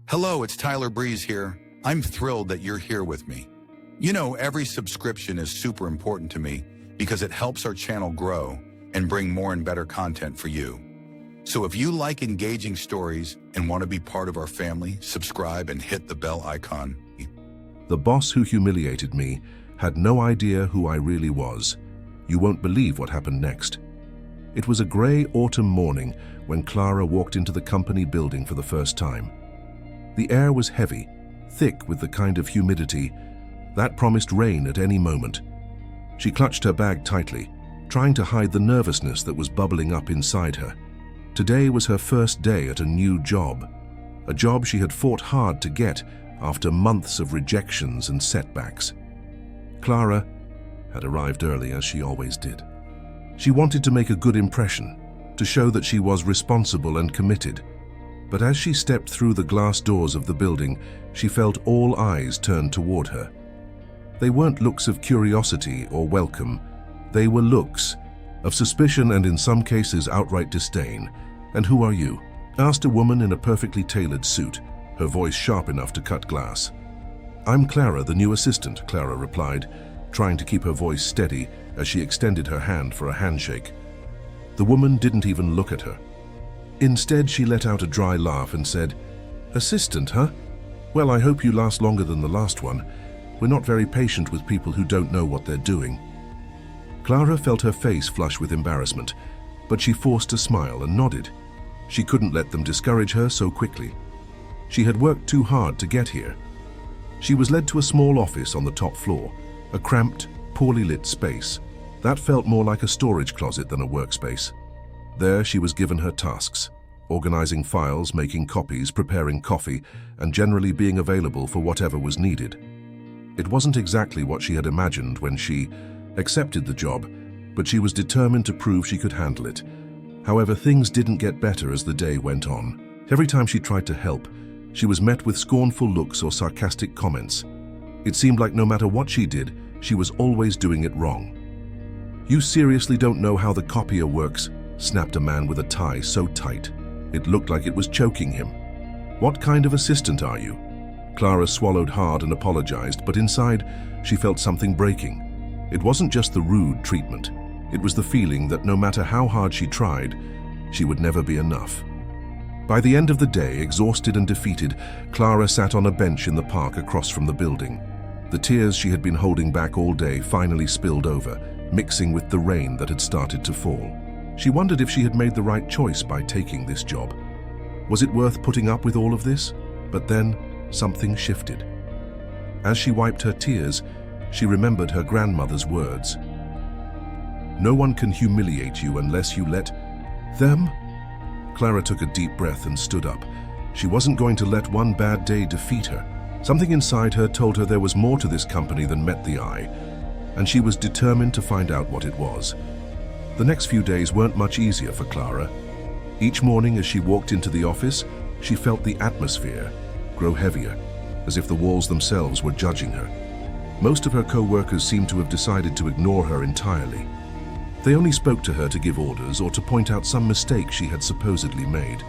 Hello, it's Tyler Breeze here. I'm thrilled that you're here with me. You know, every subscription is super important to me because it helps our channel grow and bring more and better content for you. So if you like engaging stories and want to be part of our family, subscribe and hit the bell icon. The boss who humiliated me had no idea who I really was. You won't believe what happened next. It was a grey autumn morning when Clara walked into the company building for the first time. The air was heavy, thick with the kind of humidity that promised rain at any moment. She clutched her bag tightly, trying to hide the nervousness that was bubbling up inside her. Today was her first day at a new job, a job she had fought hard to get after months of rejections and setbacks. Clara had arrived early, as she always did. She wanted to make a good impression, to show that she was responsible and committed. But as she stepped through the glass doors of the building, she felt all eyes turned toward her. They weren't looks of curiosity or welcome. They were looks of suspicion and in some cases outright disdain. "And who are you?" asked a woman in a perfectly tailored suit, her voice sharp enough to cut glass. "I'm Clara, the new assistant," Clara replied, trying to keep her voice steady as she extended her hand for a handshake. The woman didn't even look at her. Instead, she let out a dry laugh and said, "Assistant, huh? Well, I hope you last longer than the last one. We're not very patient with people who don't know what they're doing." Clara felt her face flush with embarrassment, but she forced a smile and nodded. She couldn't let them discourage her so quickly. She had worked too hard to get here. She was led to a small office on the top floor, a cramped, poorly lit space. That felt more like a storage closet than a workspace. There she was given her tasks, organizing files, making copies, preparing coffee, and generally being available for whatever was needed. It wasn't exactly what she had imagined when she accepted the job, but she was determined to prove she could handle it. However, things didn't get better as the day went on. Every time she tried to help, she was met with scornful looks or sarcastic comments. It seemed like no matter what she did, she was always doing it wrong. "You seriously don't know how the copier works?" snapped a man with a tie so tight it looked like it was choking him. "What kind of assistant are you?" Clara swallowed hard and apologized, but inside she felt something breaking. It wasn't just the rude treatment. It was the feeling that no matter how hard she tried, she would never be enough. By the end of the day, exhausted and defeated, Clara sat on a bench in the park across from the building. The tears she had been holding back all day finally spilled over, mixing with the rain that had started to fall. She wondered if she had made the right choice by taking this job. Was it worth putting up with all of this? But then, something shifted. As she wiped her tears, she remembered her grandmother's words. "No one can humiliate you unless you let them." Clara took a deep breath and stood up. She wasn't going to let one bad day defeat her. Something inside her told her there was more to this company than met the eye, and she was determined to find out what it was. The next few days weren't much easier for Clara. Each morning as she walked into the office, she felt the atmosphere grow heavier, as if the walls themselves were judging her. Most of her co-workers seemed to have decided to ignore her entirely. They only spoke to her to give orders or to point out some mistake she had supposedly made.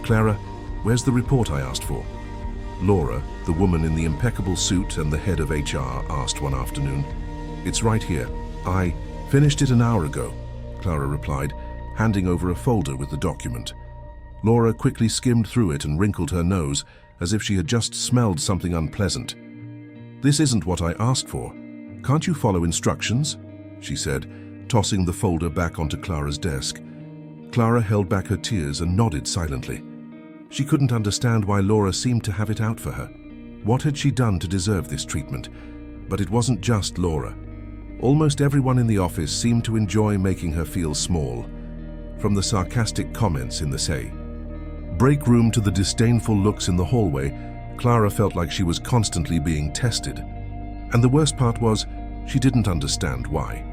"Clara, where's the report I asked for?" Laura, the woman in the impeccable suit and the head of HR, asked one afternoon. "It's right here. I finished it an hour ago," Clara replied, handing over a folder with the document. Laura quickly skimmed through it and wrinkled her nose as if she had just smelled something unpleasant. "This isn't what I asked for. Can't you follow instructions?" she said, tossing the folder back onto Clara's desk. Clara held back her tears and nodded silently. She couldn't understand why Laura seemed to have it out for her. What had she done to deserve this treatment? But it wasn't just Laura. Almost everyone in the office seemed to enjoy making her feel small, from the sarcastic comments in the break room to the disdainful looks in the hallway. Clara felt like she was constantly being tested. And the worst part was, she didn't understand why.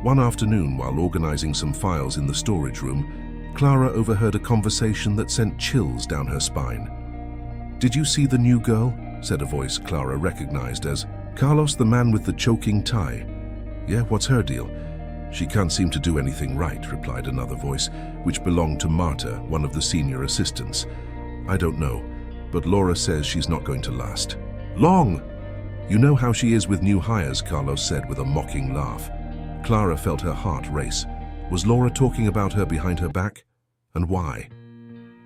One afternoon, while organizing some files in the storage room, Clara overheard a conversation that sent chills down her spine. "Did you see the new girl?" said a voice Clara recognized as Carlos, the man with the choking tie. "Yeah, what's her deal?" "She can't seem to do anything right," replied another voice, which belonged to Marta, one of the senior assistants. "I don't know. but Laura says she's not going to last long. You know how she is with new hires, Carlos said with a mocking laugh. Clara felt her heart race. Was Laura talking about her behind her back? And why?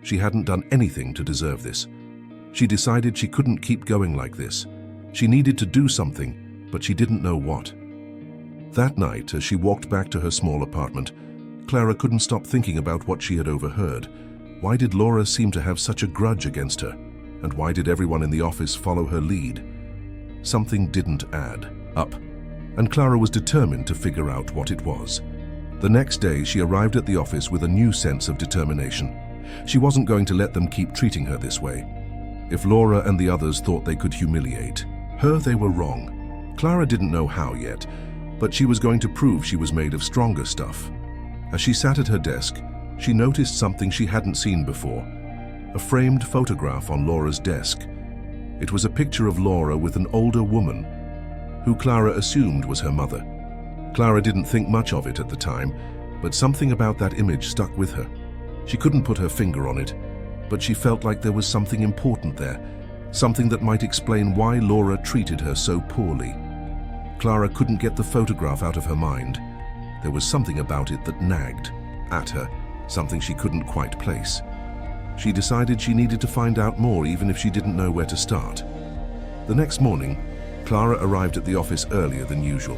She hadn't done anything to deserve this. She decided she couldn't keep going like this. She needed to do something, but she didn't know what. That night, as she walked back to her small apartment, Clara couldn't stop thinking about what she had overheard. Why did Laura seem to have such a grudge against her? And why did everyone in the office follow her lead? Something didn't add up, and Clara was determined to figure out what it was. The next day, she arrived at the office with a new sense of determination. She wasn't going to let them keep treating her this way. If Laura and the others thought they could humiliate her, they were wrong. Clara didn't know how yet, but she was going to prove she was made of stronger stuff. As she sat at her desk, she noticed something she hadn't seen before. A framed photograph on Laura's desk. It was a picture of Laura with an older woman, who Clara assumed was her mother. Clara didn't think much of it at the time, but something about that image stuck with her. She couldn't put her finger on it, but she felt like there was something important there, something that might explain why Laura treated her so poorly. Clara couldn't get the photograph out of her mind. There was something about it that nagged at her, something she couldn't quite place. She decided she needed to find out more, even if she didn't know where to start. The next morning, Clara arrived at the office earlier than usual.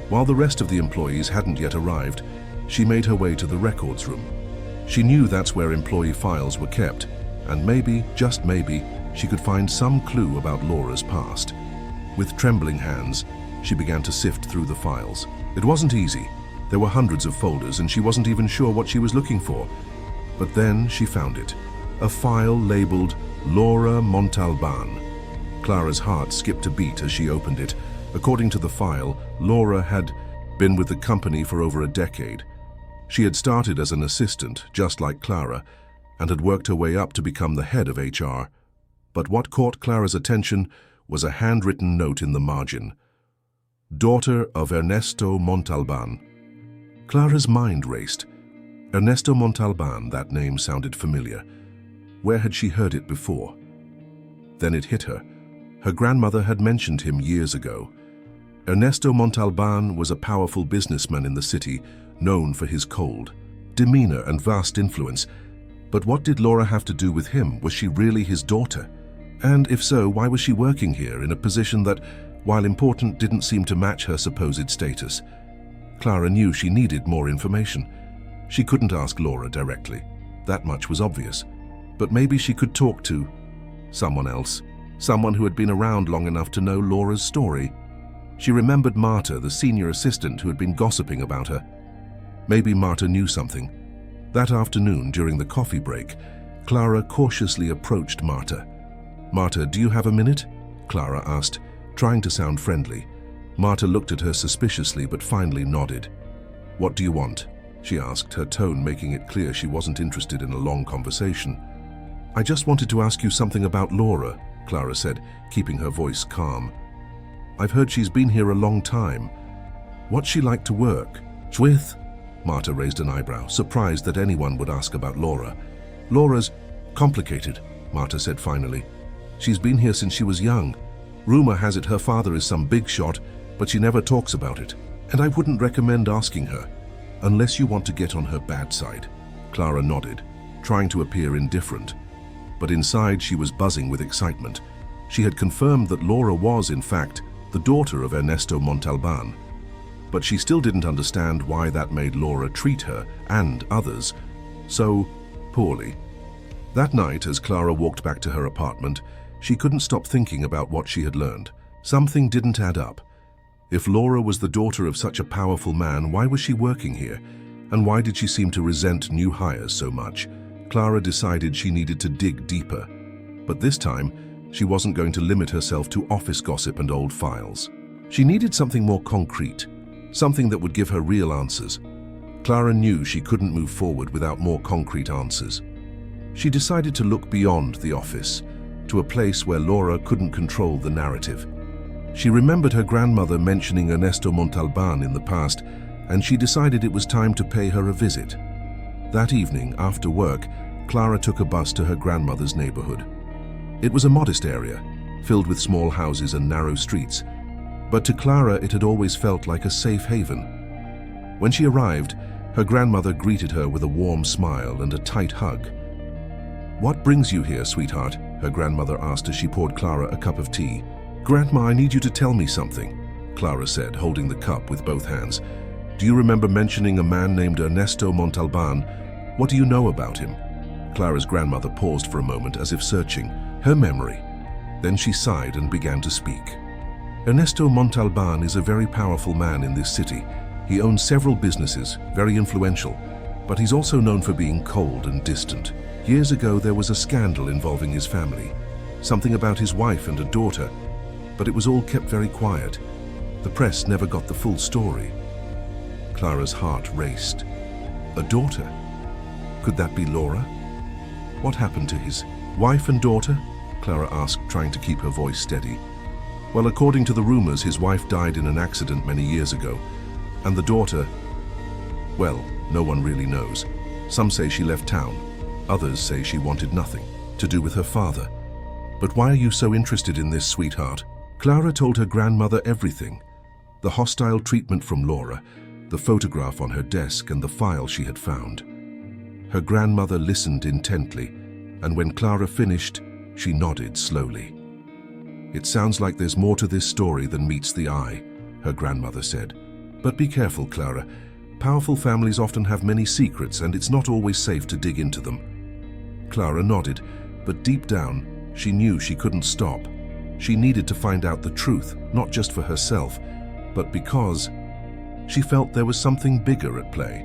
While the rest of the employees hadn't yet arrived, she made her way to the records room. She knew that's where employee files were kept, and maybe, just maybe, she could find some clue about Laura's past. With trembling hands, she began to sift through the files. It wasn't easy. There were hundreds of folders, and she wasn't even sure what she was looking for. But then she found it. A file labeled Laura Montalbán. Clara's heart skipped a beat as she opened it. According to the file, Laura had been with the company for over a decade. She had started as an assistant, just like Clara, and had worked her way up to become the head of HR. But what caught Clara's attention was a handwritten note in the margin. Daughter of Ernesto Montalbán. Clara's mind raced. Ernesto Montalbán, that name sounded familiar. Where had she heard it before? Then it hit her. Her grandmother had mentioned him years ago. Ernesto Montalbán was a powerful businessman in the city, known for his cold demeanor and vast influence. But what did Laura have to do with him? Was she really his daughter? And if so, why was she working here in a position that, while important, didn't seem to match her supposed status? Clara knew she needed more information. She couldn't ask Laura directly. That much was obvious. But maybe she could talk to someone else, someone who had been around long enough to know Laura's story. She remembered Marta, the senior assistant who had been gossiping about her. Maybe Marta knew something. That afternoon, during the coffee break, Clara cautiously approached Marta. "Marta, do you have a minute?" Clara asked, trying to sound friendly. Marta looked at her suspiciously but finally nodded. "What do you want?" she asked, her tone making it clear she wasn't interested in a long conversation. "I just wanted to ask you something about Laura," Clara said, keeping her voice calm. "I've heard she's been here a long time. What's she like to work with?" Marta raised an eyebrow, surprised that anyone would ask about Laura. "Laura's complicated," Marta said finally. "She's been here since she was young. Rumor has it her father is some big shot, but she never talks about it. And I wouldn't recommend asking her, unless you want to get on her bad side." Clara nodded, trying to appear indifferent. But inside she was buzzing with excitement. She had confirmed that Laura was, in fact, the daughter of Ernesto Montalbán. But she still didn't understand why that made Laura treat her, and others, so poorly. That night, as Clara walked back to her apartment, she couldn't stop thinking about what she had learned. Something didn't add up. If Laura was the daughter of such a powerful man, why was she working here? And why did she seem to resent new hires so much? Clara decided she needed to dig deeper. But this time, she wasn't going to limit herself to office gossip and old files. She needed something more concrete, something that would give her real answers. Clara knew she couldn't move forward without more concrete answers. She decided to look beyond the office, to a place where Laura couldn't control the narrative. She remembered her grandmother mentioning Ernesto Montalbán in the past, and she decided it was time to pay her a visit. That evening, after work, Clara took a bus to her grandmother's neighborhood. It was a modest area, filled with small houses and narrow streets, but to Clara it had always felt like a safe haven. When she arrived, her grandmother greeted her with a warm smile and a tight hug. "What brings you here, sweetheart?" her grandmother asked as she poured Clara a cup of tea. "Grandma, I need you to tell me something," Clara said, holding the cup with both hands. "Do you remember mentioning a man named Ernesto Montalbán? What do you know about him?" Clara's grandmother paused for a moment as if searching her memory. Then she sighed and began to speak. "Ernesto Montalbán is a very powerful man in this city. He owns several businesses, very influential, but he's also known for being cold and distant. Years ago there was a scandal involving his family, something about his wife and a daughter, but it was all kept very quiet. The press never got the full story." Clara's heart raced. A daughter? Could that be Laura? What happened to his wife and daughter? Clara asked, trying to keep her voice steady. "Well, according to the rumors, his wife died in an accident many years ago. And the daughter, well, no one really knows. Some say she left town. Others say she wanted nothing to do with her father. But why are you so interested in this, sweetheart?" Clara told her grandmother everything. The hostile treatment from Laura, the photograph on her desk, and the file she had found. Her grandmother listened intently, and when Clara finished, she nodded slowly. "It sounds like there's more to this story than meets the eye," her grandmother said. "But be careful, Clara. Powerful families often have many secrets, and it's not always safe to dig into them." Clara nodded, but deep down, she knew she couldn't stop. She needed to find out the truth, not just for herself, but because she felt there was something bigger at play.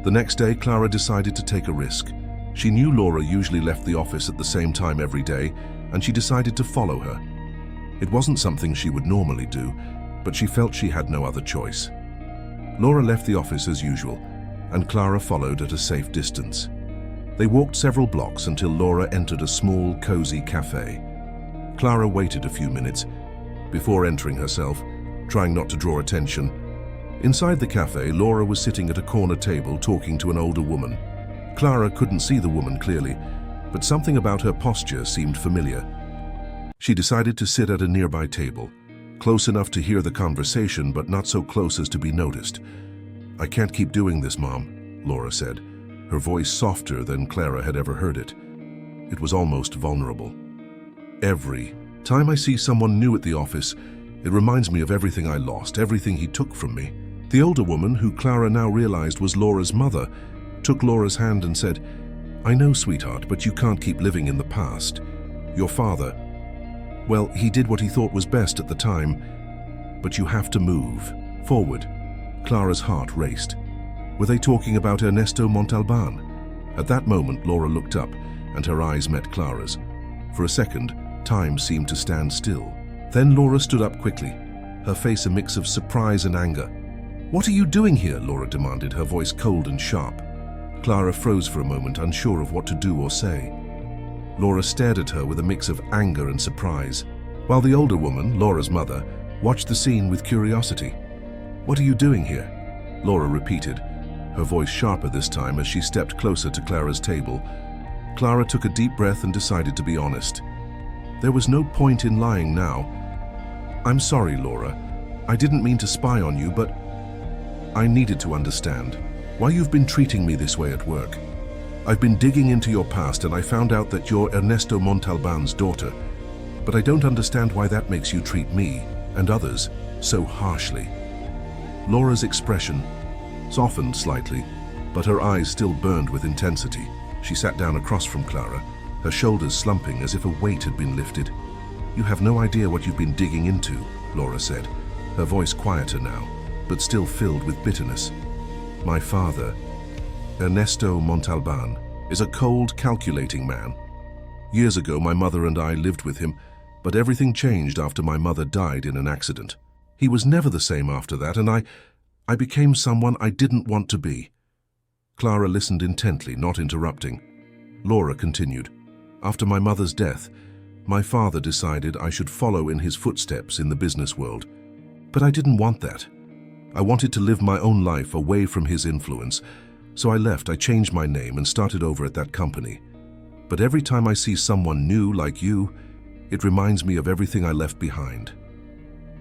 The next day, Clara decided to take a risk. She knew Laura usually left the office at the same time every day, and she decided to follow her. It wasn't something she would normally do, but she felt she had no other choice. Laura left the office as usual, and Clara followed at a safe distance. They walked several blocks until Laura entered a small, cozy cafe. Clara waited a few minutes before entering herself, trying not to draw attention. Inside the cafe, Laura was sitting at a corner table talking to an older woman. Clara couldn't see the woman clearly, but something about her posture seemed familiar. She decided to sit at a nearby table, close enough to hear the conversation, but not so close as to be noticed. "I can't keep doing this, Mom," Laura said, her voice softer than Clara had ever heard it. It was almost vulnerable. "Every time I see someone new at the office, it reminds me of everything I lost, everything he took from me." The older woman, who Clara now realized was Laura's mother, took Laura's hand and said, "I know, sweetheart, but you can't keep living in the past. Your father, well, he did what he thought was best at the time, but you have to move forward." Clara's heart raced. Were they talking about Ernesto Montalbán? At that moment, Laura looked up, and her eyes met Clara's. For a second, time seemed to stand still. Then Laura stood up quickly, her face a mix of surprise and anger. "What are you doing here?" Laura demanded, her voice cold and sharp. Clara froze for a moment, unsure of what to do or say. Laura stared at her with a mix of anger and surprise, while the older woman, Laura's mother, watched the scene with curiosity. "What are you doing here?" Laura repeated, her voice sharper this time as she stepped closer to Clara's table. Clara took a deep breath and decided to be honest. There was no point in lying now. "I'm sorry, Laura. I didn't mean to spy on you, but I needed to understand why you've been treating me this way at work. I've been digging into your past and I found out that you're Ernesto Montalbán's daughter, but I don't understand why that makes you treat me and others so harshly." Laura's expression softened slightly, but her eyes still burned with intensity. She sat down across from Clara, her shoulders slumping as if a weight had been lifted. "You have no idea what you've been digging into," Laura said, her voice quieter now, but still filled with bitterness. "My father, Ernesto Montalbán, is a cold, calculating man. Years ago, my mother and I lived with him, but everything changed after my mother died in an accident. He was never the same after that, and I became someone I didn't want to be." Clara listened intently, not interrupting. Laura continued, "After my mother's death, my father decided I should follow in his footsteps in the business world. But I didn't want that. I wanted to live my own life away from his influence, so I left. I changed my name and started over at that company. But every time I see someone new like you, It reminds me of everything I left behind.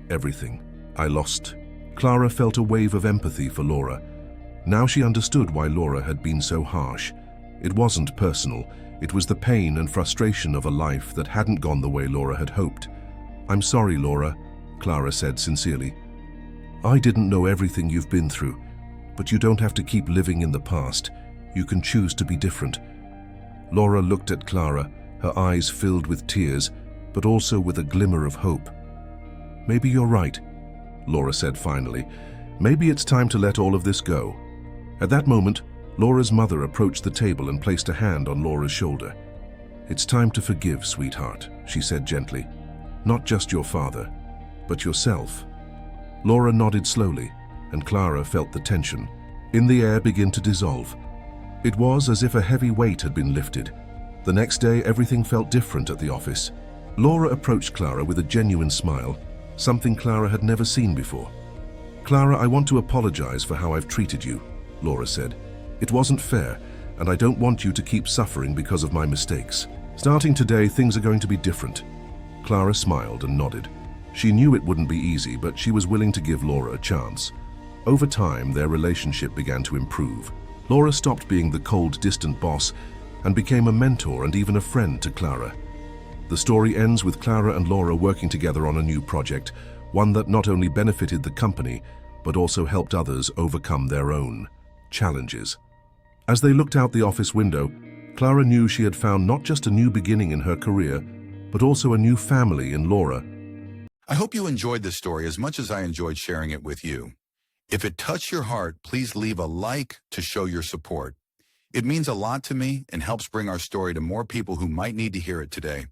Everything. I lost. Clara felt a wave of empathy for Laura. Now she understood why Laura had been so harsh. It wasn't personal. It was the pain and frustration of a life that hadn't gone the way Laura had hoped. "I'm sorry, Laura," Clara said sincerely. "I didn't know everything you've been through, but you don't have to keep living in the past. You can choose to be different." Laura looked at Clara, her eyes filled with tears, but also with a glimmer of hope. "Maybe you're right," Laura said finally. "Maybe it's time to let all of this go." At that moment, Laura's mother approached the table and placed a hand on Laura's shoulder. "It's time to forgive, sweetheart," she said gently. "Not just your father, but yourself." Laura nodded slowly, and Clara felt the tension in the air begin to dissolve. It was as if a heavy weight had been lifted. The next day, everything felt different at the office. Laura approached Clara with a genuine smile, something Clara had never seen before. "Clara, I want to apologize for how I've treated you," Laura said. "It wasn't fair, and I don't want you to keep suffering because of my mistakes. Starting today, things are going to be different." Clara smiled and nodded. She knew it wouldn't be easy, but she was willing to give Laura a chance. Over time, their relationship began to improve. Laura stopped being the cold, distant boss and became a mentor and even a friend to Clara. The story ends with Clara and Laura working together on a new project, one that not only benefited the company, but also helped others overcome their own challenges. As they looked out the office window, Clara knew she had found not just a new beginning in her career, but also a new family in Laura. I hope you enjoyed this story as much as I enjoyed sharing it with you. If it touched your heart, please leave a like to show your support. It means a lot to me and helps bring our story to more people who might need to hear it today.